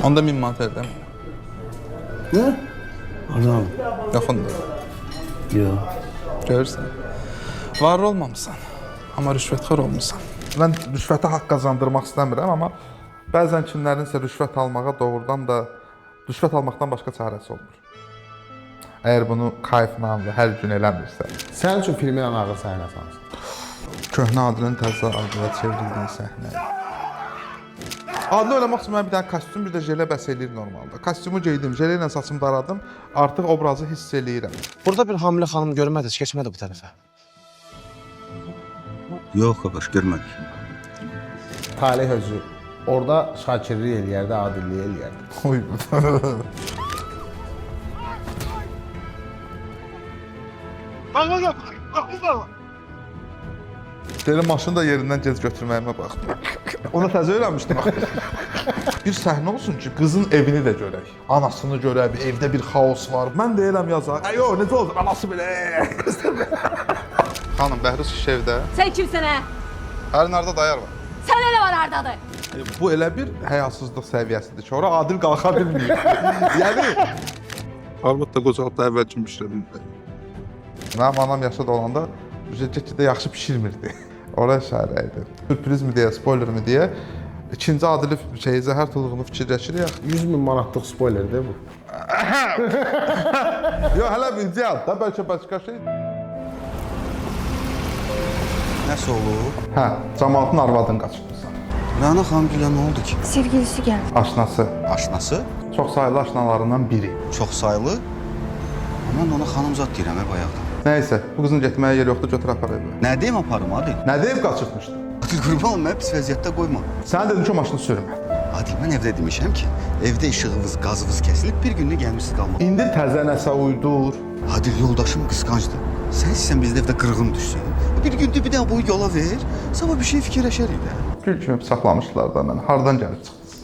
Onda 1000 manat verdim. Nə? Adam. Yaxındır. Yox. Görürsən. Varlı olmamısan, amma rüşvətxor olmusan. Mən rüşvətə haqq qazandırmaq istəmirəm, amma bəzən kimlərinsə rüşvət almağa doğrudan da rüşvət almaqdan başqa çarəsi olmur. Əgər bunu kayfla və hər gün eləmirsə. Sənin üçün filmin ən ağır səhnəsi hansı? Köhnə Adilin təzə Adilə çevrildiyi səhnə. Adil oynamaq üçün mən bir dənə kostyum, bir də jelə bəs eləyir normalda. Kostyumu geydim, jelə ilə saçımı daradım, artıq obrazı hiss eləyirəm. Burada bir hamilə xanım görmədiniz, keçmədi bu tərəfə. Yox, qardaş, görmədik. Talih özü orada şakirlik eləyərdi, adillik eləyərdi. Oy. Deyirəm, maşını da yerindən gec götürməyimə bax. Ona təzə öyrənmişdim. Bir səhnə olsun ki, qızın evini də görək. Anasını görək, evdə bir xaos var. Mən deyirəm yazar. Yox, necə olacaq, anası belə. Xanım, Bəhruz kişi evdə. Sən kimsən hə? Hər narda dayar var. Sən elə var hardadır? Bu elə bir həyasızlıq səviyyəsidir ki, ora Adil qalxa bilmir. Yəni Arvad da qocalıb da əvvəl kimi bişirdi. Mənim anam yaşada olanda get-gedə yaxşı bişirmirdi. Ora işarə idi. Sürprizmi deyə, spoilermi deyə ikinci Adili zəhər tulğunu fikirləşirik. 100 min manatlıq spoilerdir bu. Yox, hələ bir ideal da, bəlkə başqa şey. Nəsə olub? Hə, cəmaatın arvadını qaçırtırsan. Rana xanım gülə nə oldu ki? Sevgilisi gəldi. Aşnası. Aşnası? Çox sayılı aşnalarından biri. Çox sayılı. Mən ona xanımzad deyirəm, bayaqdan. Nəysə, bu qızın getməyə yer yoxdur, götür apar evə. Nə deyim aparım, Adil? Nə deyib qaçırtmışdı? Adil, qurban olum, mən pis vəziyyətdə qoyma. Sən dedin ki, o maşını sürmə. Adil, mən evdə demişəm ki, evdə işığımız, qazımız kəsilib, bir günlük gəlmişsiz qalmaq. İndi təzə nəsə uydur. Adil, yoldaşım qısqancdır. Sən istəyirsən bizdə evdə qırğın düşsün. Bir gündür bir dənə boyu yola ver, sabah bir şey fikirləşərik də. Gül kimi saxlamışdılar da məni. Hardan gəlib çıxdınız?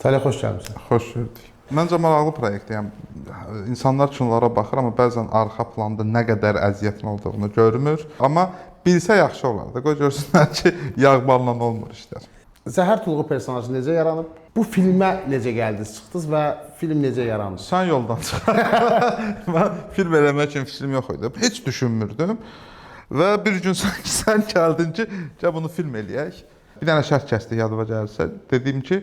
Talih, xoş gəlmişsən. Xoş gördük. Məncə maraqlı proyektdir. Yəni insanlar üçün onlara baxır, amma bəzən arxa planda nə qədər əziyyətin olduğunu görmür. Amma bilsə yaxşı olardı. Qoy görsünlər ki, yağ-balla olmur işlər. Zəhər Tulğu personajı necə yaranıb? Bu filmə necə gəldiniz, çıxdınız və film necə yarandı? Sən yoldan çıx. Mən film eləmək üçün fikrim yox idi. Heç düşünmürdüm. Və bir gün sən gəldin ki, gəl bunu film eləyək. Bir dənə şərt kəsdik, yadıma gəlirsə. Dedim ki,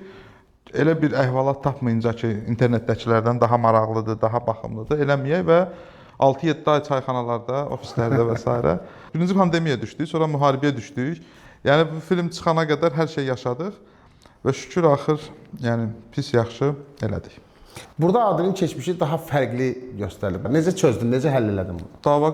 elə bir əhvalat tapmayınca ki, internetdəkilərdən daha maraqlıdır, daha baxımlıdır, eləməyək və 6-7 ay çayxanalarda, ofislərdə və s. Birinci pandemiyaya düşdük, sonra müharibəyə düşdük. Yəni bu film çıxana qədər hər şey yaşadıq və şükür axır, yəni pis yaxşı elədik. Burada Adilin keçmişi daha fərqli göstərilib. Necə çözdün, necə həll elədin bunu? Dava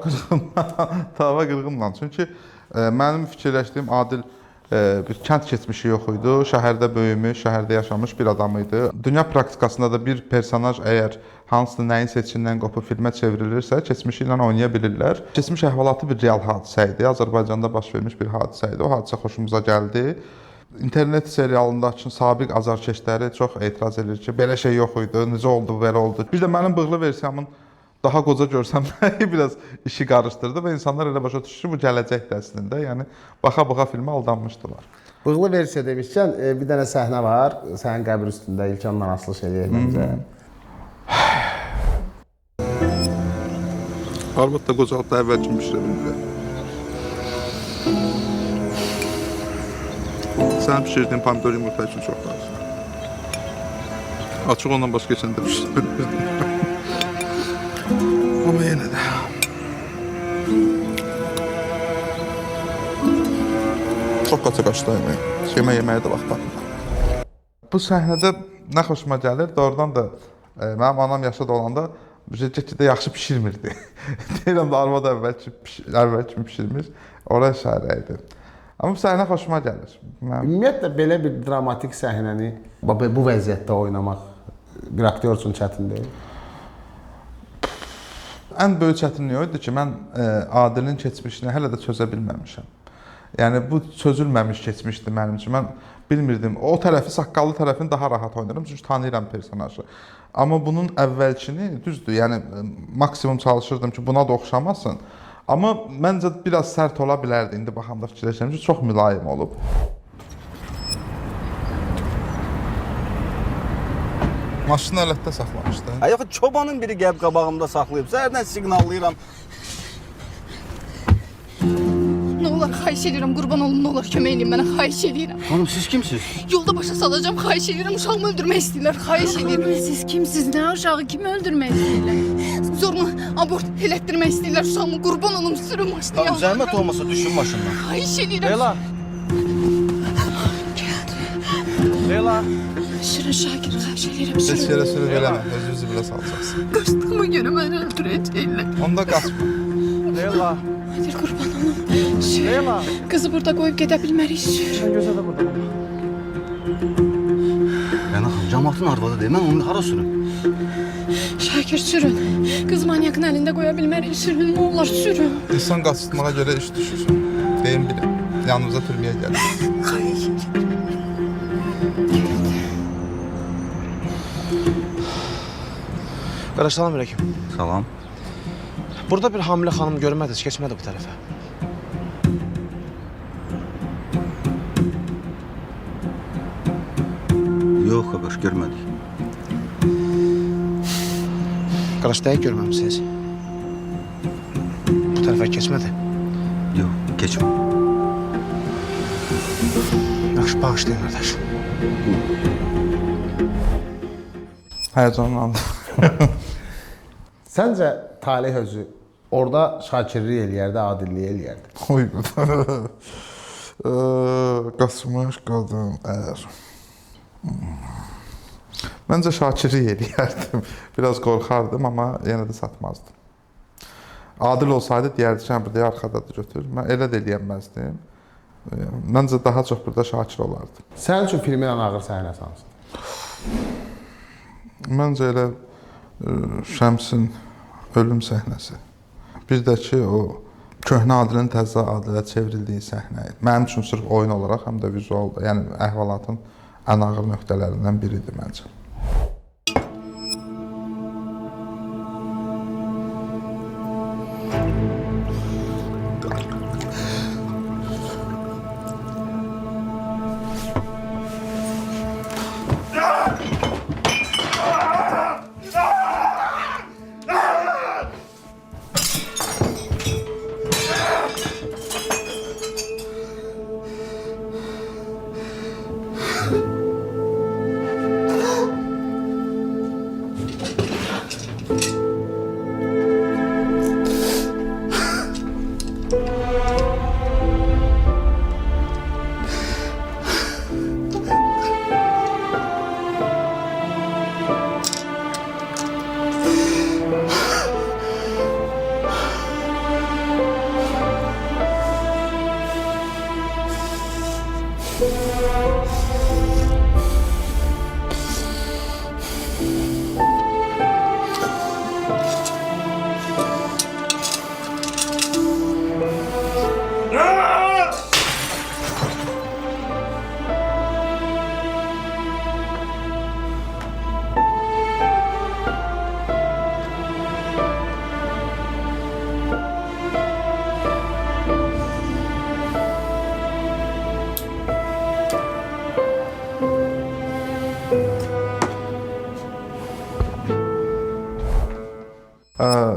qırğınla. Çünki mənim fikirləşdiyim Adil bir kənd keçmişi yox idi. Şəhərdə böyümüş, şəhərdə yaşamış bir adam idi. Dünya praktikasında da bir personaj əgər hansısa nəyin seçimindən qopub filmə çevrilirsə, keçmişi ilə oynaya bilirlər. Keçmiş əhvalatı bir real hadisə idi. Azərbaycanda baş vermiş bir hadisə idi. O hadisə xoşumuza gəldi. İnternet serialındakı sabiq azarkeşləri çox etiraz edir ki, belə şey yox idi, necə oldu, belə oldu. Bir də mənim bığlı versiyamın daha qoca görsəmləri biraz işi qarışdırdı və insanlar elə başa düşdü ki, bu gələcəkdir əslində. Yəni baxa-baxa filmə aldanmışdılar. Bığlı versiya demişkən, bir dənə səhnə var. Sənin qəbir üstündə İlkanla asılış eləyək məncə. Arvad da qocalıb da əvvəl kimi bişirdi. Sən pişirdiyin pomidor yumurta üçün çox lazımdır. Açıq ondan başqa heç nə pişirdim. Amma yenə də. Çox qaça-qaçda yeməyə də vaxt tapmır. Bu səhnədə nə xoşuma gəlir, doğrudan da mənim anam yaşada olanda get-gedə yaxşı pişirmirdi. Deyirəm də arvad əvvəl kimi pişirmiş, ora işarə idi. Amma bu səhnə xoşuma gəlir. Ümumiyyətlə, belə bir dramatik səhnəni bu vəziyyətdə oynamaq bir aktyor üçün çətin deyil. Ən böyük çətinlik o idi ki, mən Adilin keçmişini hələ də çözə bilməmişəm. Yəni, bu çözülməmiş keçmişdi mənim üçün. Mən bilmirdim. O tərəfi, saqqallı tərəfini daha rahat oynarım, çünki tanıyıram personajı. Amma bunun əvvəlkini, düzdür, yəni maksimum çalışırdım ki, buna da oxşamasın. Amma məncə biraz sərt ola bilərdi. İndi baxanda fikirləşirəm ki, çox mülayim olub. Maşını ələtdə saxlamışdı. Ay yox, çobanın biri gəlib qabağımda saxlayıb. Səhərdən siqnallayıram. Ne olur xahiş edirəm, qurban olum, ne olur kömək edin mənə, xahiş edirəm. Hanım siz kimsiz? Yolda başa salacağım, xahiş edirəm, uşağımı öldürmək istəyirlər, xahiş edirəm. Siz kimsiz? Ne uşağı kimi öldürmək istəyirlər? Zorla abort elətdirmək istəyirlər uşağımı, qurban olum, sürün maşını Tamam, zəhmət olmasa düşün maşından. Xahiş edirəm. Leyla. Leyla. Sürün Şakir, xahiş edirəm, Heç sürün. yerə sürüb eləmə, özünüzü bilə salacaqsın. Qaçdığıma görə məni öldürəcəklər. Onda qaçma. Leyla. Hadi qurban olum, sür. Leyla. Qızı burada qoyub gedə bilmərik, sür. Sen gözə də burada. Rəna xanım, cəmaatın arvadı deyil, mən onu hara sürüm? Şakir, sürün. Qız manyakın əlində qoya bilmərik, sürün, ne olur, sürün. İnsan qaçırtmağa görə iş düşür. Deyim bilin, yanımıza türməyə gəlir. Xahiş edirəm. Qardaş, salam aleyküm. Salam. Burada bir hamilə xanım görmədiniz, keçmədi bu tərəfə. Yox, qardaş, görmədik. Qardaş, dəqiq görməmisiniz. Bu tərəfə keçmədi. Yox, keçmə. Yaxşı, bağışlayın qardaş. Həyəcanlandım. Səncə Talih özü orada şakirlik eləyərdi, adillik eləyərdi? Oy. Qaçmış qadın əgər. Məncə şakirlik eləyərdim. Biraz qorxardım, amma yenə də satmazdım. Adil olsaydı deyərdi ki, burada arxadadır götür. Mən elə də eləyənməzdim. Məncə daha çox burada şakir olardım. Sənin üçün filmin ən ağır səhnəsi hansıdır? Məncə elə Şəmsin ölüm səhnəsi. Bir də ki, o köhnə Adilin təzə Adilə çevrildiyi səhnə idi. Mənim üçün sırf oyun olaraq, həm də vizual, yəni əhvalatın ən ağır nöqtələrindən biridir məncə.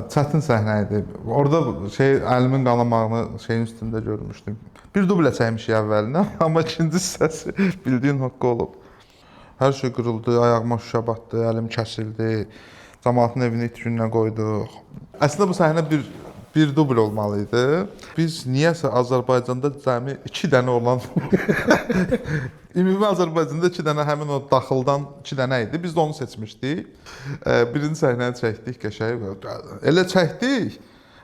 Çətin səhnə idi. Orada əlimin qanamağını şeyin üstündə görmüşdüm. Bir dublə çəkmişik əvvəlindən, amma ikinci hissəsi bildiyin haqqı olub. Hər şey qırıldı, ayağıma şüşə batdı, əlim kəsildi. Cəmaatın evini it gününə qoyduq. Əslində bu səhnə bir dubl olmalı idi. Biz niyəsə Azərbaycanda cəmi 2 dənə olan ümumi Azərbaycanda 2 dənə həmin o daxıldan 2 dənə idi. Biz də onu seçmişdik. Birinci səhnəni çəkdik qəşəng. Elə çəkdik.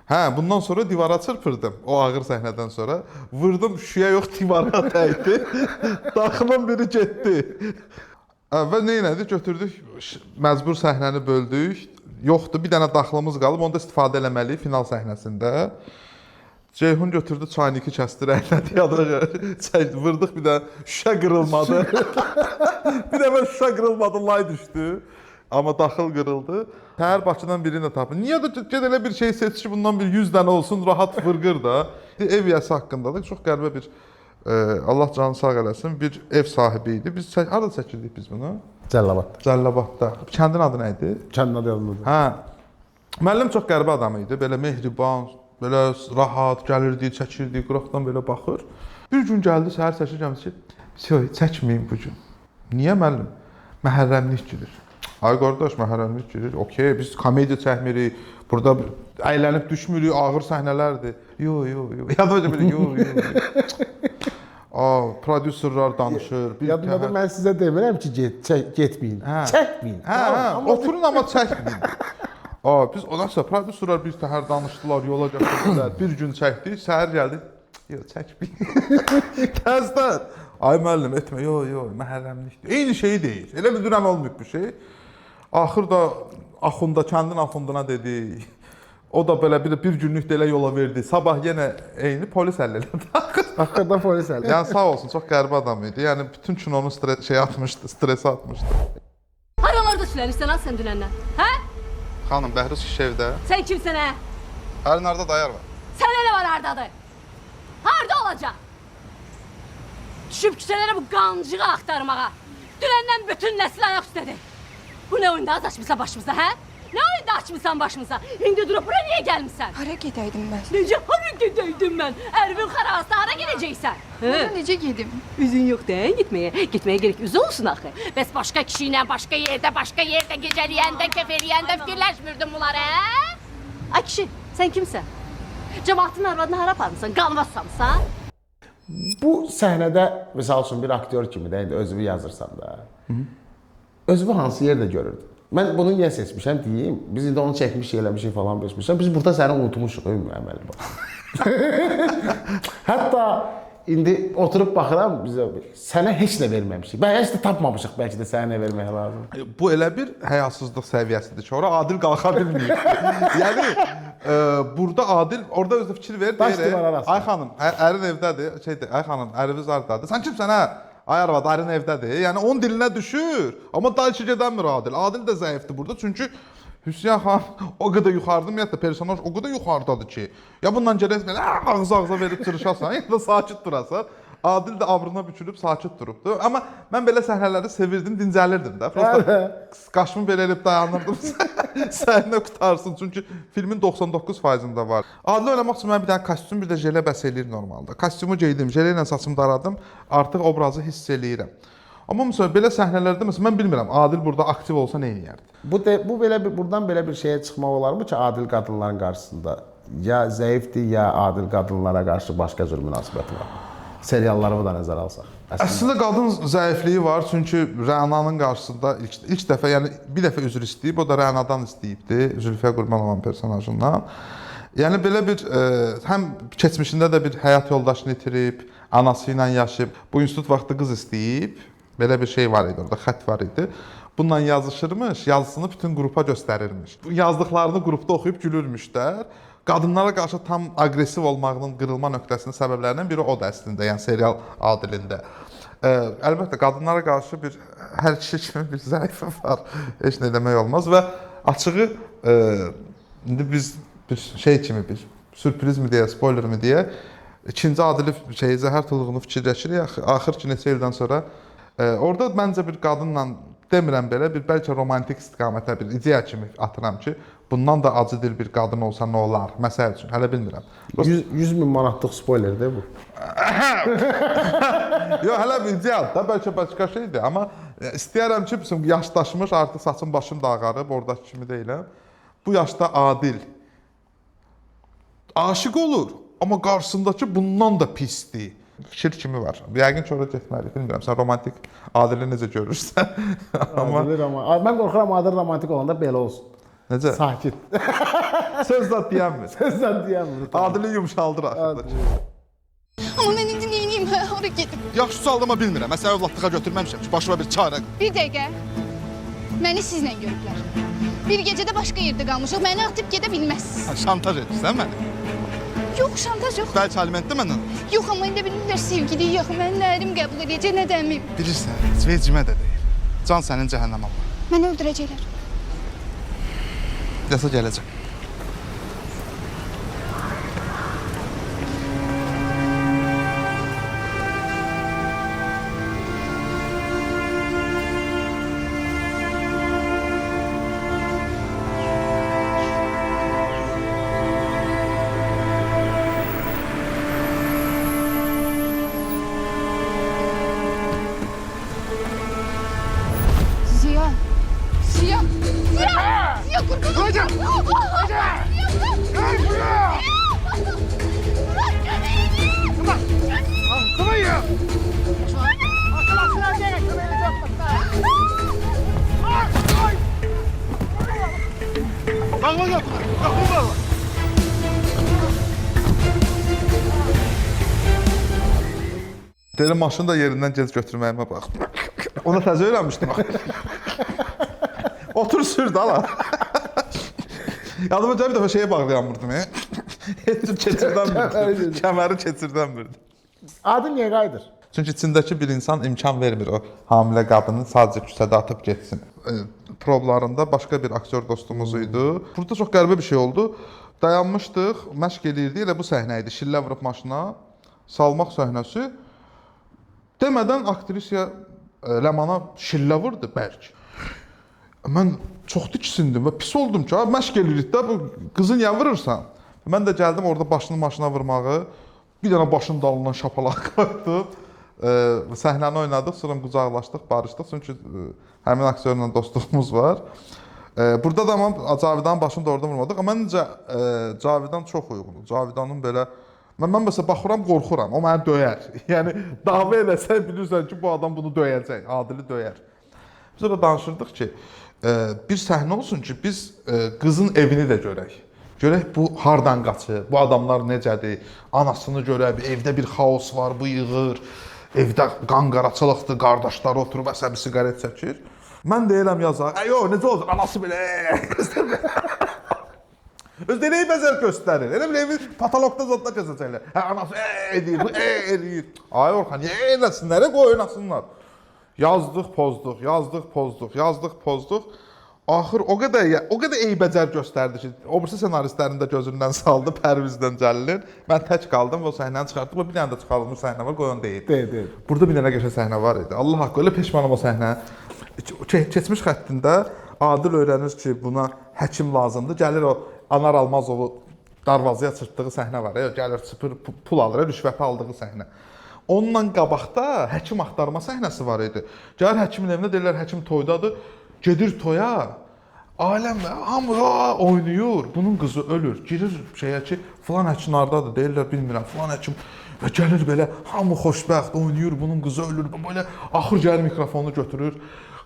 Hə, bundan sonra divara çırpırdım. O ağır səhnədən sonra vurdum şüşəyə yox divara dəydi. Daxılın biri getdi. Və nə elədik? Götürdük, məcbur səhnəni böldük. Yoxdur, bir dənə daxılımız qalıb, onda istifadə eləməliyik final səhnəsində. Ceyhun götürdü, çayniki kəsdi, rəhlədi yadırıq, vurdıq, bir də şüşə qırılmadı. Bir də mən şüşə qırılmadı, lay düşdü. Amma daxıl qırıldı. Təhər Bakıdan birini tapın. Niyə də ged elə bir şey seç ki, bundan bir 100 dənə olsun, rahat vırqır da. Ev yəsi haqqındadır, çox qəribə bir Allah canını sağ eləsin, bir ev sahibi idi. Biz harada çəkirdik biz bunu? Cəllabad. Cəllabadda. Kəndin adı nə idi? Kəndin adı yadımdadır. Hə. Müəllim çox qəribə adam idi. Belə mehriban, belə rahat gəlirdi, çəkirdi, qıraqdan belə baxır. Bir gün gəldi, səhər çəkir gəlmiş ki, "Söy, çəkməyin bu gün." Niyə müəllim? Məhərrəmlik girir. Ay qardaş, məhərrəmlik girir. Okey, biz komediya çəkmirik. Burada əylənib düşmürük, ağır səhnələrdir. Yo. Yadımca belə yo. Prodüserlər danışır. Yadımdadır, mən sizə demirəm ki, getməyin. Çəkməyin. Hə, oturun amma çəkməyin. Biz ondan sonra prodüserlər bir təhər danışdılar, yola gətirdilər. Bir gün çəkdik, səhər gəldik. Yox, çəkməyin. Təzdən. Ay müəllim, etmə. Yox, məhərrəmlikdir. Eyni şeyi deyir. Elə bildirəm olmayıb bu şey. Axırda Axunda, kəndin Axunduna dedi. O da belə bir günlük də elə yola verdi. Sabah yenə eyni polis həll elədi. Axırda polis əldə. Yəni sağ olsun, çox qəribə adam idi. Yəni bütün kinonu stresi atmışdı. Hayvan orada sülənirsən ha sən dünəndən? Hə? Xanım, Bəhruz kişi evdə. Sən kimsən hə? Hər narda dayar var. Sənə nə var hardadır? Harda olacaq? Düşüb küçələrə bu qancığı axtarmağa. Dünəndən bütün nəsil ayaq üstədir. Bu nə oyunda açmısan başımıza hə? Nə oyunda açmısan başımıza? İndi durub bura niyə gəlmisən? Hara gedəydim mən? Necə hara gedəydim mən? Ərvin xarası hara gedəcəksən? Hara necə gedim? Üzün yox da gitməyə. Gitməyə gerek üzü olsun axı. Bəs başqa kişi ilə başqa yerdə gecələyəndə, kef eləyəndə fikirləşmirdin bunları, hə? Ay kişi, sən kimsən? Cəmaatın arvadını hara aparmısan? Qalmazsansan? Bu səhnədə misal üçün bir aktyor kimi də indi özümü yazırsam da. Özümü hansı yerdə görürdüm? Mən bunu niyə seçmişəm deyim? Biz indi onu çəkmişik, eləmişik falan beşmişəm. Biz burada səni unutmuşuq, müəmməli bax. Hətta indi oturub baxıram bizə sənə heç nə verməmişik. Bəlkə heç də tapmamışıq, bəlkə də sənə nə vermək lazım. Bu elə bir həyasızlıq səviyyəsidir ki, ora Adil qalxa bilmir. Yəni burada Adil orada özü fikir verir. Daş divar arasında. Ay xanım, ərin evdədir. Ay xanım, əriniz hardadır? Sən kimsən hə? Ay arvad, ərin evdədir. Yəni onun dilinə düşür. Amma dayışı gedənmir Adil. Adil də zəifdir burada. Çünki Hüsniyyə xanım o qədər yuxarıda, ümumiyyətlə personaj o qədər yuxarıdadır ki, ya bundan gələk belə ağza verib çırışasan, ya da sakit durasan. Adil də abrına bükülüb sakit durubdu. Amma mən belə səhnələri sevirdim, dincəlirdim də. Prosta qaşımı belə elib dayanırdım. Səhnə qutarsın. Çünki filmin 99%'ında var. Adil oynamaq üçün mən bir dənə kostyum, bir də jele bəs eləyir normalda. Kostyumu geydim, jele ilə saçımı daradım. Artıq obrazı hiss eləyirəm. Amma məsələn belə səhnələrdə məsələn mən bilmirəm Adil burada aktiv olsa nə edərdi? Bu belə buradan belə bir şeyə çıxmaq olarmı ki, adil qadınların qarşısında ya zəifdir, ya adil qadınlara qarşı başqa cür münasibət var. Seriallarımı da nəzərə alsaq. Əslində qadın zəifliyi var, çünki Rənanın qarşısında ilk dəfə, yəni bir dəfə üzr istəyib, o da Rənadan istəyibdi, Zülfiyə Qurbanovanın personajından. Yəni belə bir həm keçmişində də bir həyat yoldaşını itirib, anası ilə yaşayıb, bu institut vaxtı qız istəyib, belə bir şey var idi, orada xətt var idi. Bununla yazışırmış, yazısını bütün qrupa göstərirmiş. Yazdıqlarını qrupda oxuyub gülürmüşlər. Qadınlara qarşı tam aqressiv olmağının qırılma nöqtəsinin səbəblərindən biri o da əslində, yəni serial adilində. Əlbəttə, qadınlara qarşı bir hər kişi kimi bir zəifi var, heç nə demək olmaz və açığı, indi biz bir şey kimi bir sürpriz mi deyə, spoiler mi deyə, ikinci adili Zəhər Tuluğunu fikirləşirik, axır ki, neçə ildən sonra. Orada məncə bir qadınla, demirəm belə, bir bəlkə romantik istiqamətə bir ideya kimi atıram ki, bundan da acı dil bir qadın olsa nə olar, məsəl üçün, hələ bilmirəm. 100.000 manatlıq spoilerdir bu. Yox, hələ bir ideyadır da, bəlkə başqa şeydir, amma istəyərəm ki, yaşdaşmış, artıq saçım başım da ağarıb, oradakı kimi deyiləm. Bu yaşda adil, aşıq olur, amma qarşısındakı bundan da pisdir. Fikir kimi var. Yəqin ki, oraya getməliyik, bilmirəm, sən romantik adili necə görürsən. Mən qorxuram, adil romantik olanda belə olsun. Necə? Sakit. Söz zad deyənmir. Söz zad deyənmir. Adili yumşaldır axırda. Amma mən indi neyiniyim, hara gedim? Yaxşı sualımı bilmirəm. Məsələn, övladlığa götürməmişəm ki, başıma bir çarə. Bir dəqiqə, məni sizlə görüblər. Bir gecədə başqa yerdə qalmışıq, məni atıb gedə bilməzsiniz. Şantaj edirsən məni? Yox, şantaj yox. Bəlkə alimentdə məndən? Yox, amma indi bilirlər sevgiliyi yox, mənim nə ərim qəbul edəcək, nə də əmim. Bilirsən, vecimə də deyil. Can sənin cəhənnəmə var. Məni öldürəcəklər. Yasa gələcək. Bağla qapını. Qapını bağla. Deyirəm maşını da yerindən gec götürməyimə bax. Ona təzə öyrənmişdim. Otur sür da la. Yadıma bir dəfə şeyə bağlayamırdım. Heç keçirdən bildim. Kəməri keçirdən bildim. Adı niyə qayıdır? Çünki içindəki bir insan imkan vermir o hamilə qadını sadəcə küçədə atıb getsin. Problarında başqa bir aktyor dostumuz idi. Burada çox qəribə bir şey oldu. Dayanmışdıq, məşq eləyirdik. Elə bu səhnə idi. Şillə vurub maşına salmaq səhnəsi. Demədən aktrisiya Ləmana şillə vurdu bərk. Mən çox tiksindim və pis oldum ki, məşq eləyirik də, bu qızı niyə vurursan? Mən də gəldim orada başını maşına vurmağı, bir dənə başının dalından şapalaq qoydum. Səhnəni oynadıq, sonra qucaqlaşdıq, barışdıq. Çünki həmin aktyorla dostluğumuz var. Burada da amma Cavidanın başını da orada vurmadıq. Amma məncə Cavidan çox uyğundur. Cavidanın belə mən məsələn baxıram, qorxuram. O məni döyər. Yəni dava eləsən bilirsən ki, bu adam bunu döyəcək, Adili döyər. Biz orada danışırdıq ki, bir səhnə olsun ki, biz qızın evini də görək. Görək bu hardan qaçır, bu adamlar necədir, anasını görək, evdə bir xaos var, bu yığır, evdə qanqaraçılıqdır, qardaşları oturub əsəbi siqaret çəkir. Mən deyirəm yazaq, yox, necə olacaq, anası belə, özdə neyi bəzər göstərir, elə bir evi patologda zadda kəsəcəklər. Anası edir, bu edir. Ay Orxan, niyə eləsinlər, qoy oynasınlar. Yazdıq, pozduq, yazdıq, pozduq, yazdıq, pozduq. Axır o qədər eybəcər göstərdi ki, o birisi senaristlərin də gözündən saldı, Pərvizdən Cəlilin. Mən tək qaldım və o səhnəni çıxartdım. Bir dənə də çıxarılmış səhnə var, qoyan deyil. Deyil. Burada bir dənə qəşəng səhnə var idi. Allah haqqı, elə peşmanam o səhnə. Keçmiş xəttində Adil öyrənir ki, buna həkim lazımdır. Gəlir o Anar Almazovu darvazaya çırpdığı səhnə var. Gəlir, sıfır pul alır, rüşvəti aldığı səhnə. Onunla qabaqda həkim axtarma səhnəsi var idi. Gəlir həkimin evinə, deyirlər həkim toydadır. Gedir toya, aləm hamı oynayır, bunun qızı ölür. Girir şeyə ki, filan həkim hardadır, deyirlər bilmirəm, filan həkim və gəlir belə, hamı xoşbəxt oynayır, bunun qızı ölür, belə axır gəlir mikrofonu götürür,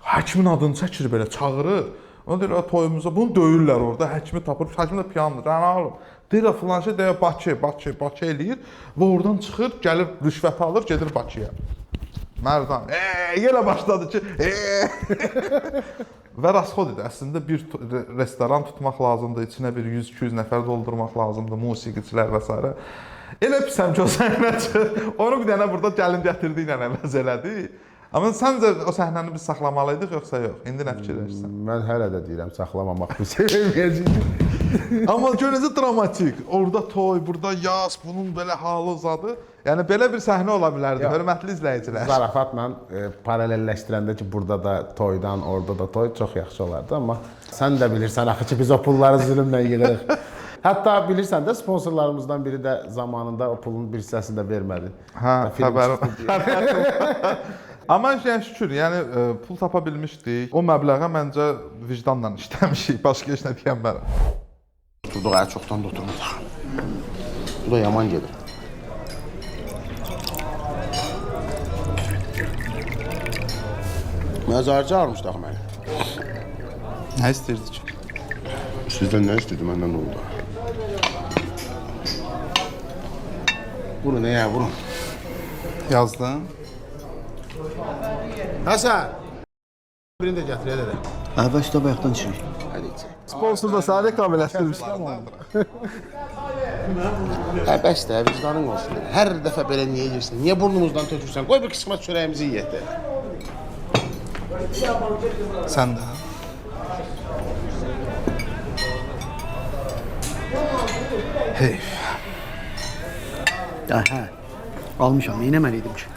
həkimin adını çəkir belə, çağırır. Ona deyir, toyumuza, bunu döyürlər orada, həkimi tapır, həkim də piyandır, nə alır. Deyir, filan şey, deyir, Bakı eləyir və oradan çıxır, gəlir rüşvəti alır, gedir Bakıya. Mərdan, yenə başladı ki, və rasxod idi. Əslində bir restoran tutmaq lazımdır, içinə bir 100-200 nəfər doldurmaq lazımdır, musiqiçilər və s. Elə pisəm ki, o səhnə çıxır. Onu bir dənə burada gəlin gətirdi ilə əvəz elədi. Amma səncə o səhnəni biz saxlamalıydıq, yoxsa yox? İndi nə fikirləşsən? Mən hələ də deyirəm, saxlamamaq bir sevməyəcəyik. Amma görünəcə dramatik. Orada toy, burada yaz, bunun belə halı uzadı. Yəni belə bir səhnə ola bilərdi, hörmətli izləyicilər. Zarafatla paralelləşdirəndə ki, burada da toydan, orada da toy çox yaxşı olardı. Amma sən də bilirsən, axı ki, biz o pulları zülmlə yığırıq. Hətta bilirsən də, sponsorlarımızdan biri də zamanında o pulun bir hissəsini də vermədi. Hə, xəbərim. Amma şükür, yəni pul tapa bilmişdik. O məbləğə məncə vicdanla işləmişik, başqa heç nə deyəmərəm. Oturduq, çoxdan da oturmuşuq. Bu da yaman gedir. Məzarcı almışdı axı məni. Nə istəyirdi ki? Sizdən nə istəyirdi, məndən nə oldu? Vurun, vurun. Yazdın. Həsən! Birini də gətir, elə də. Əvvəl üstə bayaqdan çıxır. Hədi içək. Sponsor da sənə kamilləşdirmişlər mi? Bəs də, vicdanın olsun. Hər dəfə belə niyə yeyirsən? Niyə burnumuzdan tökürsən? Qoy bir qismət çörəyimizi yeyək də. Sən də. Heyf. Hə, almışam, neynəməliydim ki?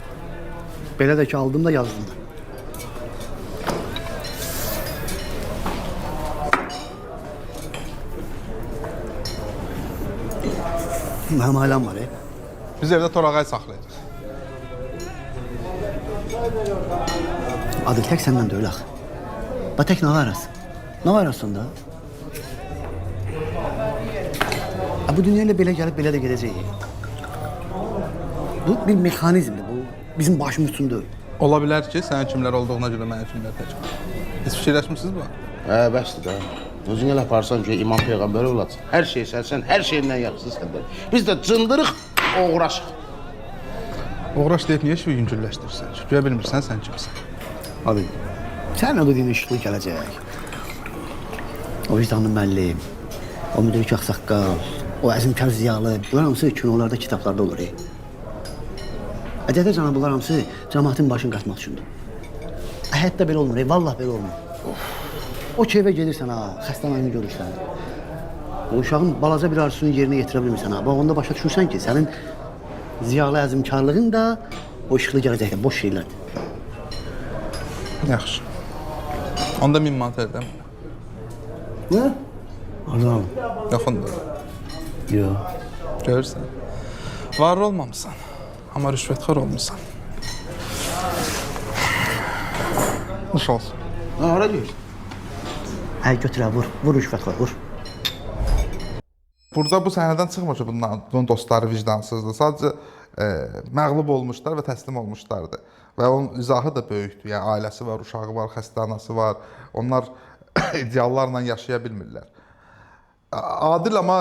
Belə də ki, aldım da yazdım da. Mənim ailəm var, Biz evdə torağay saxlayırıq. Adil tək səndən də öyle axı. Ba tək nə arasın? Nə arasın da? Bu dünya ilə belə gəlib, belə də gedəcəyik. Bu bir mexanizmdir, bu bizim başımız üçün deyil. Ola bilər ki, sənin kimlər olduğuna görə mənim kimlər tək. Siz fikirləşmisiniz bu? Bəsdir də. Özün elə aparsan ki, İmam Peyğəmbər olasın. Hər şey sən, hər şeyindən yaxşısı səndə. Biz də cındırıq, oğraşıq. Uğraş deyib niyə işi yüngülləşdirirsən? Güya bilmirsən sən kimsən. Abi, sən o dediyin işıqlı gələcək. O vicdanlı müəllim, o müdrik ağsaqqal, o əzmkar ziyalı, bunlar hamısı kinolarda, kitablarda olur. Ədədə canı bunlar hamısı cəmaətin başını qatmaq üçündür. Həyatda belə olmur, vallah belə olmur. O ki evə gedirsən ha, xəstəməni görürsən. O uşağın balaca bir arzusunu yerinə yetirə bilmirsən ha. Bax onda başa düşürsən ki, sənin ziyalı əzmkarlığın da o işıqlı gələcəkdə boş şeylərdir. Yaxşı. Onda 1000 manat edəm. Nə? Adam. Yaxındır. Yox. Görürsən. Varlı olmamısan. Amma rüşvətxor olmuşsan. Nuş olsun. Ha, hara deyirsən? Hə, götürə, vur rüşvət var, vur. Burada bu səhnədən çıxmır ki, bunun dostları vicdansızdır. Sadəcə məğlub olmuşlar və təslim olmuşlardı. Və onun izahı da böyükdür. Yəni ailəsi var, uşağı var, xəstə anası var. Onlar ideallarla yaşaya bilmirlər. Adil amma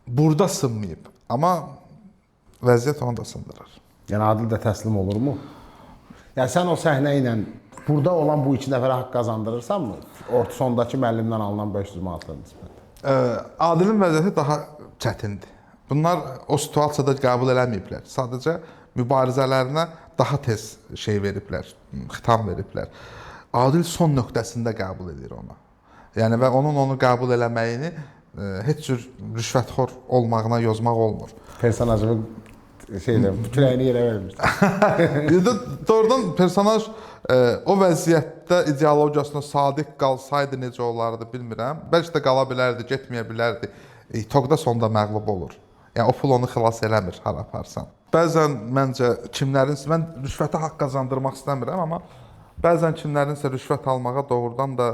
burada sınmayıb. Amma vəziyyət onu da sındırır. Yəni Adil də təslim olurmu? Yəni sən o səhnə ilə burada olan bu 2 nəfərə haqq qazandırırsanmı? Orta sondakı müəllimdən alınan 500 manatla nisbətən. Adilin vəziyyəti daha çətindir. Bunlar o situasiyada qəbul eləməyiblər. Sadəcə mübarizələrinə daha tez şey veriblər, xitam veriblər. Adil son nöqtəsində qəbul edir onu. Yəni və onun onu qəbul eləməyini heç cür rüşvətxor olmağına yozmaq olmur. Personajımın kürəyini yerə vermirsən. Doğrudan personaj o vəziyyətdə ideologiyasına sadiq qalsaydı necə olardı bilmirəm. Bəlkə də qala bilərdi, getməyə bilərdi. Toqda sonda məğlub olur. Yəni o pul onu xilas eləmir, hara aparsan. Bəzən məncə kimlərinsə, mən rüşvətə haqq qazandırmaq istəmirəm, amma bəzən kimlərinsə rüşvət almağa doğrudan da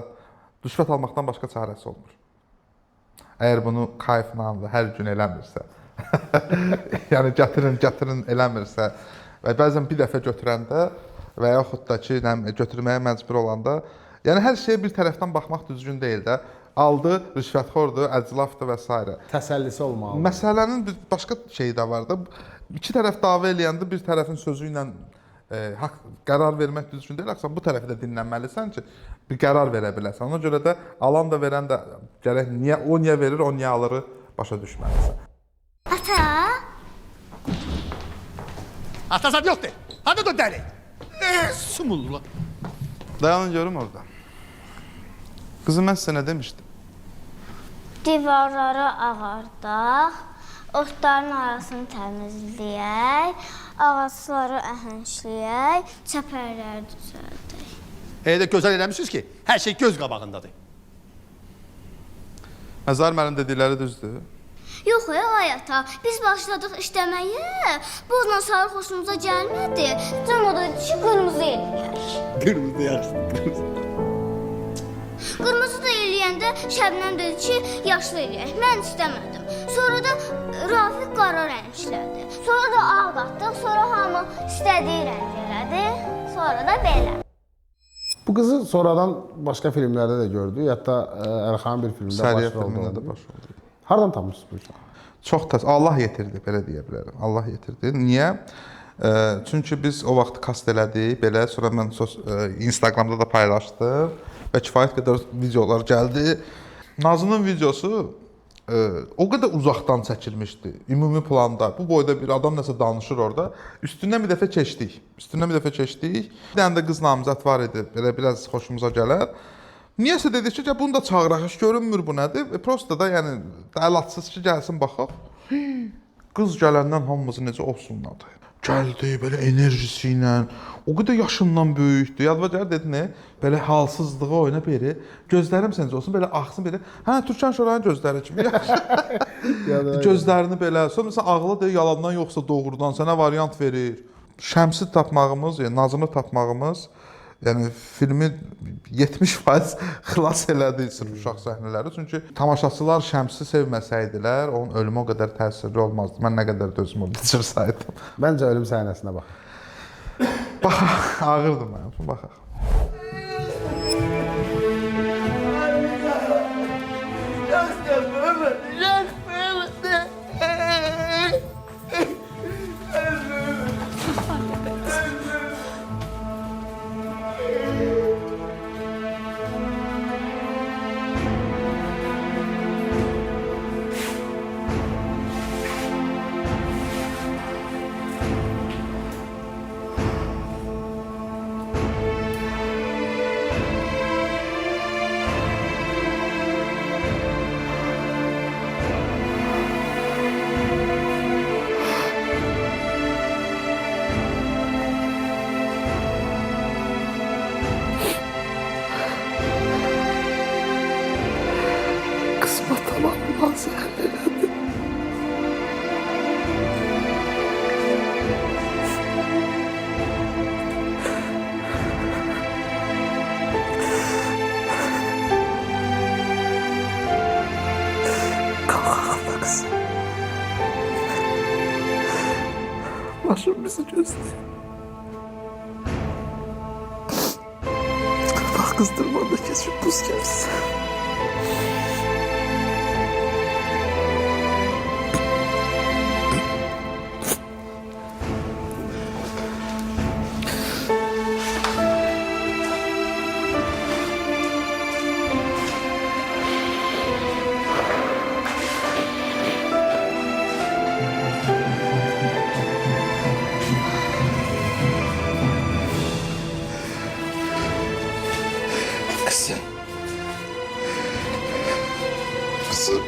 rüşvət almaqdan başqa çarəsi olmur. Əgər bunu kayfla hər gün eləmirsə, yəni gətirin eləmirsə və bəzən bir dəfə götürəndə və yaxud da ki, götürməyə məcbur olanda, yəni hər şeyə bir tərəfdən baxmaq düzgün deyil də. Aldı, rüşvətxordur, əclafdır və s. Təsəllisi olmalı. Məsələnin bir başqa şeyi də var da. İki tərəf dava eləyəndə bir tərəfin sözü ilə qərar vermək düzgün deyil. Axı bu tərəfi də dinləməlisən ki, bir qərar verə biləsən. Ona görə də alan da verən də gərək niyə verir, o niyə alırı başa düşməlisən. Ata! Ata zad yoxdur. Hadi dur dəli. Sumullu. Dayanın görüm orada. Kızım mən sizə nə demişdim? Divarları ağardaq, otların arasını təmizləyək, ağacları əhəngləyək, çəpərləri düzəldək. Elə gözəl eləmişsiniz ki, hər şey göz qabağındadır. Məzar mənim dedikləri düzdür. Yox, ay ata, biz başladıq işləməyə, bozla sarı xoşumuza gəlmədi. Can o da dedi ki, qırmızı eləyək. Qırmızı yaxşı. Qırmızı da eləyəndə Şəbnəm dedi ki, yaşlı eləyək. Mən istəmədim. Sonra da Rafiq qara rəng işlədi. Sonra da ağ qatdıq, sonra hamı istədiyi rəng elədi. Sonra da belə. Bu qızı sonradan başqa filmlərdə də gördük. Hətta Əlxanın bir filmdə Səriyə baş rolda filmində oldu. də baş oldu. Hardan tapmışsınız bu işi? Çox Allah yetirdi, belə deyə bilərəm. Allah yetirdi. Niyə? Çünki biz o vaxt kast elədik, belə sonra mən Instagramda da paylaşdım və kifayət qədər videolar gəldi. Nazının videosu o qədər uzaqdan çəkilmişdi, ümumi planda. Bu boyda bir adam nəsə danışır orada. Üstündən bir dəfə keçdik. Bir dənə də qız namizəd var idi, belə biraz xoşumuza gələr. Niyəsə dedik ki, bunu da çağıraq, heç görünmür bu nədir? Prosta da yəni əlatsız ki, gəlsin baxaq. Qız gələndən hamımızı necə olsunladı. Gəldi belə enerjisi ilə, o qədər yaşından böyükdü. Yadva gəlir dedi nə? Belə halsızlığı oyuna beri. Gözlərim səncə olsun, belə axsın belə. Hə, Türkan Şorayın gözləri kimi. Gözlərini belə. Sonra məsələn ağlı deyir, yalandan yoxsa doğrudan sənə variant verir. Şəmsi tapmağımız, yəni Nazını tapmağımız, yəni filmi 70% xilas elədi sırf uşaq səhnələri. Çünki tamaşaçılar Şəmsi sevməsəydilər, onun ölümü o qədər təsirli olmazdı. Mən nə qədər dözümü düşürsəydim. Məncə ölüm səhnəsinə bax. Baxaq, ağırdı mənim üçün, baxaq. Başım bizi gözləyir. Bax, qızdırmanda keçib buz gəlsin. Kızım. Kızım.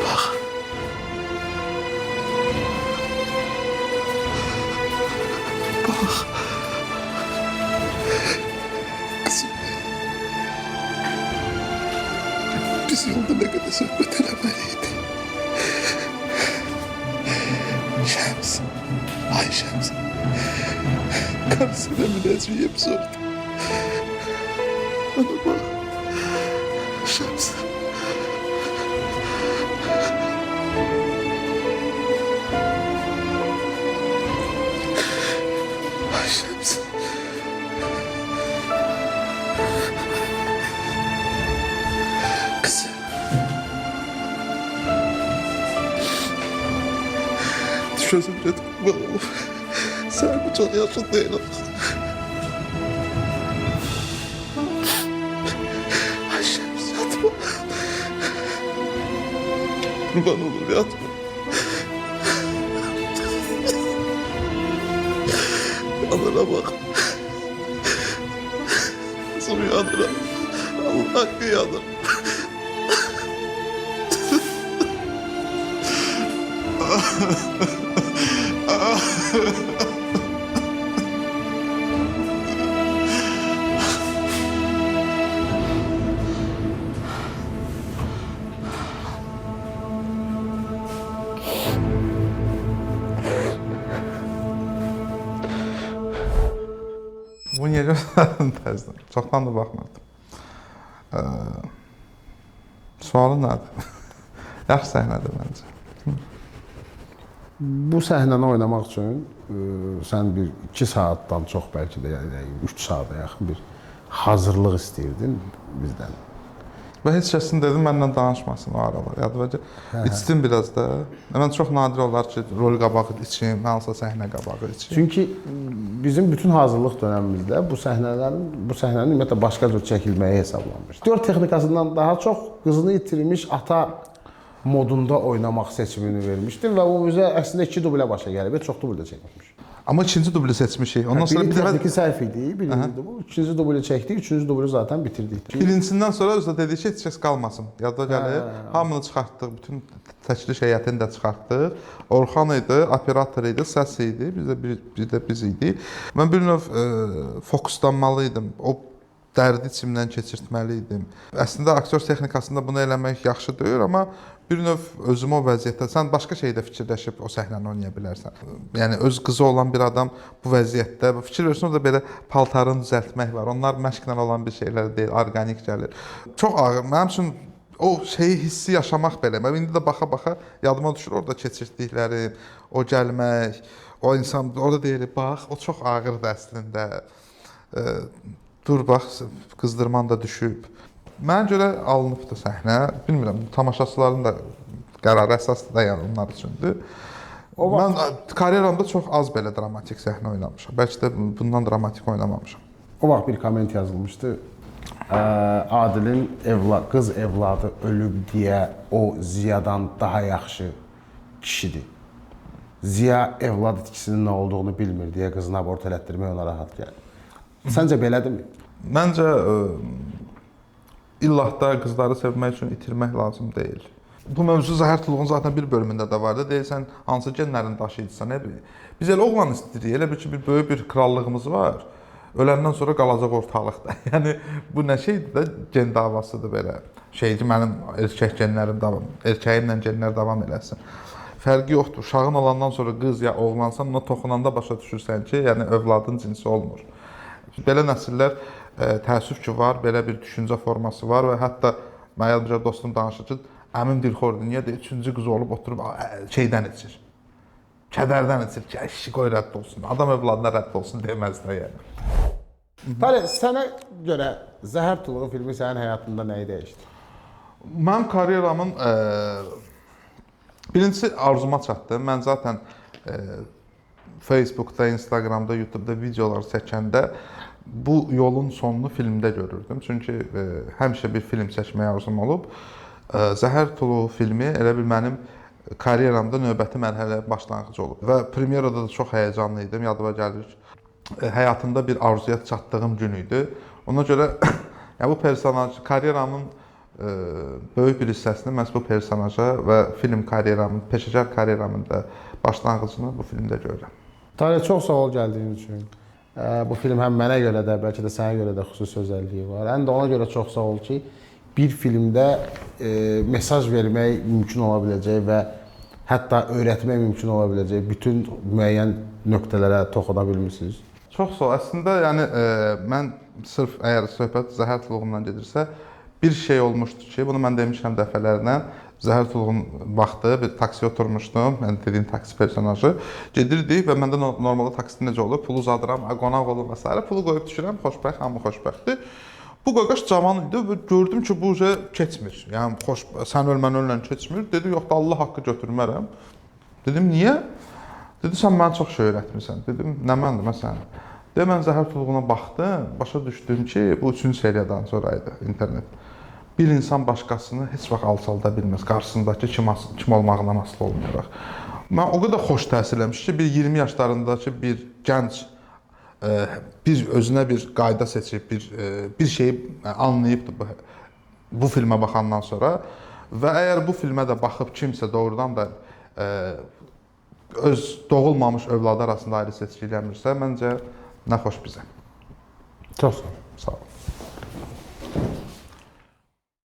Bak. Bak. Kızım. Biz yolda ne kadar sohbet eləməliydik. Şəms. Ay Şəms. Karısına münəcciyem sordu. Bana bak. Şems. Ay Şems. Kızım. Düşözüm dedim. Sen bu çok yaşlı değilim. Kurban olur yatma. Yanına bak. Kızım yanına. Allah hakkı yanır. Bu niyə göstərdin təzdən? Çoxdan da baxmırdım. Sualı nədir? Yaxşı səhnədir məncə. Bu səhnəni oynamaq üçün sən bir 2 saatdan çox bəlkə də yəni 3 saata yaxın bir hazırlıq istəyirdin bizdən. Və heç kəsin dedim məndən danışmasın o aralar. Yadımca içdim biraz da. Mən çox nadir olar ki, rol qabağı içim, hansısa səhnə qabağı içim. Çünki bizim bütün hazırlıq dövrümüzdə bu səhnənin ümumiyyətlə başqa cür çəkilməyi hesablanmış. Dörd texnikasından daha çox qızını itirmiş ata modunda oynamaq seçimini vermişdim və o üzə əslində 2 dublə başa gəlib, çox dublə çəkilmiş. Amma ikinci dubli seçmişik. Ondan sonra bir texniki səhv idi, birinci dubl, ikinci dubli çəkdik, üçüncü dublu zaten bitirdik. Birincisindən sonra özdə dedik ki, heç kəs qalmasın. Yadda gəlir. Hamını çıxartdıq, bütün təşkil heyətini də çıxartdıq. Orxan idi, operator idi, səs idi, biz də biz idi. Mən bir növ fokuslanmalı idim. O dərdi içimdən keçirtməli idim. Əslində aktyor texnikasında bunu eləmək yaxşı deyil, amma bir növ özümü o vəziyyətdə, sən başqa şeydə fikirləşib o səhnəni oynaya bilərsən. Yəni öz qızı olan bir adam bu vəziyyətdə fikir versin, orada belə paltarını düzəltmək var. Onlar məşqlə olan bir şeylər deyil, orqanik gəlir. Çox ağır. Mənim üçün o şeyi hissi yaşamaq belə. Mən indi də baxa-baxa yadıma düşür orada keçirdiklərim, o gəlmək, o insan orada deyir, bax, o çox ağırdır əslində. Dur bax, qızdırman da düşüb. Mənə görə alınıbdı səhnə. Bilmirəm, tamaşaçıların da qərarı əsaslı da yəni onlar üçündür. Mən karyeramda çox az belə dramatik səhnə oynamışam. Bəlkə də bundan dramatik oynamamışam. O vaxt bir komment yazılmışdı. Adilin qız evladı ölüb deyə o Ziyadan daha yaxşı kişidir. Ziya evlad itkisinin nə olduğunu bilmir deyə qızını abort elətdirmək ona rahat gəlir. Səncə belədirmi? Məncə illahda qızları sevmək üçün itirmək lazım deyil. Bu mövzu Zəhər Tuluğun zaten bir bölümündə də vardı. Deyirsən, hansı genlərin daşıyıcısan, nə bilir. Biz elə oğlan istəyirik, elə bir ki, bir böyük bir krallığımız var. Öləndən sonra qalacaq ortalıqda. Yəni, bu nə şeydir də, gen davasıdır belə. Şeydir, mənim erkək genlərim davam, erkəyimlə genlər davam eləsin. Fərqi yoxdur. Uşağın olandan sonra qız ya oğlansan, ona toxunanda başa düşürsən ki, yəni övladın cinsi olmur. Belə nəsillər təəssüf ki var, belə bir düşüncə forması var və hətta mənim bir dostum danışır ki, əmim dilxordur, niyə də 3-cü qız olub oturub şeydən içir. kədərdən içir ki, "Eşi qoy rədd olsun, adam övladına rədd olsun" deməzlər yəni. Talih, sənə görə Zəhər Tuluğu filmi sənin həyatında nəyi dəyişdi? Mənim karyeramın birincisi arzuma çatdı. Mən zaten Facebookda, Instagramda, YouTube'da videolar çəkəndə bu yolun sonunu filmdə görürdüm. Çünki həmişə bir film çəkməyə arzum olub. Zəhər Tuluğu filmi elə bil mənim karyeramda növbəti mərhələ başlanğıc olub. Və premyerada da çox həyəcanlı idim. Yadıma gəlir ki, həyatımda bir arzuya çatdığım gün idi. Ona görə yəni bu personaj karyeramın böyük bir hissəsini məhz bu personaja və film karyeramın, peşəkar karyeramın da başlanğıcını bu filmdə görürəm. Talih, çox sağ ol gəldiyin üçün. Bu film həm mənə görə də, bəlkə də sənə görə də xüsusi özəlliyi var. Həm də ona görə çox sağ ol ki, bir filmdə mesaj vermək mümkün ola biləcək və hətta öyrətmək mümkün ola biləcək bütün müəyyən nöqtələrə toxuna bilmisiniz. Çox sağ ol. Əslində yəni mən sırf əgər söhbət Zəhər Tuluğundan gedirsə, bir şey olmuşdu ki, bunu mən demişəm dəfələrlə. Zəhər Tuluğun vaxtı bir taksiyə oturmuşdum, mən dediyim taksi personajı. Gedirdik və məndə normalda taksidə necə olur? Pulu uzadıram, qonaq olum və s. Pulu qoyub düşürəm, xoşbəxt, hamı xoşbəxtdir. Bu qaqaş cavan idi və gördüm ki, bu keçmir. Yəni sən öl, mən öllə keçmir. Dedi, yox da Allah haqqı götürmərəm. Dedim, niyə? Dedi, sən mənə çox şey öyrətmirsən. Dedim, nə məndir, məsələn? Dedim, mən Zəhər Tuluğuna baxdım, başa düşdüm ki, bu 3-cü seriyadan sonra idi internet. Bir insan başqasını heç vaxt alçalda bilməz, qarşısındakı kim olmağından asılı olmayaraq. Mən o qədər xoş təsir eləmiş ki, bir 20 yaşlarındakı bir gənc bir özünə bir qayda seçib, bir şeyi anlayıbdır bu filmə baxandan sonra və əgər bu filmə də baxıb kimsə doğrudan da öz doğulmamış övladı arasında ayrı seçki eləmirsə, məncə nə xoş bizə. Çox sağ ol. Sağ ol.